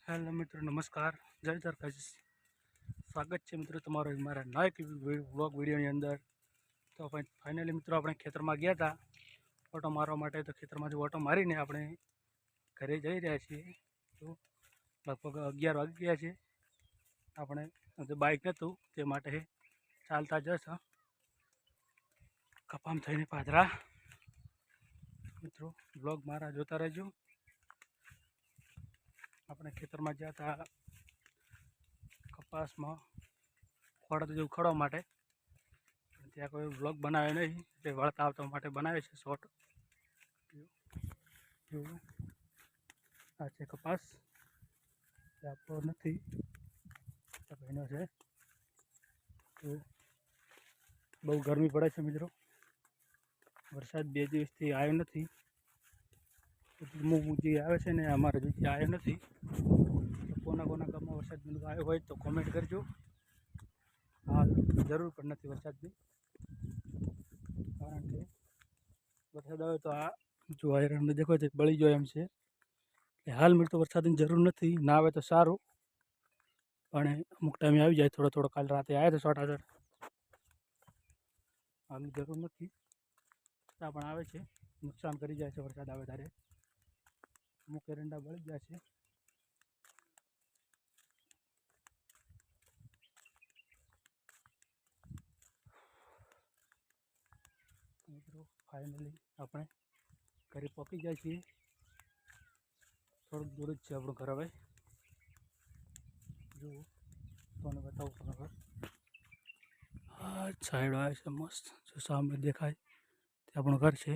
Hello મિત્રો, નમસ્કાર, જય દ્વારકાધીશ. સ્વાગત છે મિત્રો તમારો મારા નવા એક વ્લોગ વિડીયોની અંદર. તો ફાઇનલી મિત્રો આપણે ખેતરમાં ગયા હતા ઓટો મારવા માટે. તો ખેતરમાંથી ઓટો મારીને આપણે ઘરે જઈ રહ્યા છીએ. તો લગભગ 11 વાગી ગયા છે. આપણે બાઇક નહોતું તે માટે ચાલતા જશ કપામ થઈને પાદરા. મિત્રો વ્લોગ મારા જોતા રહેજો. આપણે ખેતરમાં ગયા હતા કપાસમાં ખોડ જેવું ખડવા માટે. ત્યાં કોઈ વ્લોગ બનાવ્યો નહીં, એટલે વળતા આવતા માટે બનાવે છે શોર્ટ. આ છે કપાસ, આપણો નથી, ભાઈનો છે. તો બહુ ગરમી પડે છે મિત્રો. વરસાદ 2 દિવસથી આવ્યો નથી. જે આવે છે ને અમારે જે આવ્યો નથી. તો કોના ગામમાં વરસાદ આવ્યો હોય તો કોમેન્ટ કરજો. હાલ જરૂર પણ નથી વરસાદની, કારણ કે વરસાદ આવે તો આ જો આયરન દેખો તો બળી જાય એમ છે. હાલ મિત્રો વરસાદની જરૂર નથી, ના આવે તો સારું, પણ અમુક ટાઈમે આવી જાય. થોડો કાલ રાતે આવ્યા તો છોટા હાલ જરૂર નથી, છતાં પણ આવે છે, નુકસાન કરી જાય છે વરસાદ આવે ત્યારે. અમુક એરંડા બળી ગયા છે. મિત્રો ફાઇનલી આપણે ઘરે પહોંચી જાય છીએ. થોડુંક દૂર જ છે આપણું ઘર. હવે જો તમને બતાવું તમારું ઘર. આ સાઈડ આવે છે મસ્ત, જો સામે દેખાય તે આપણું ઘર છે.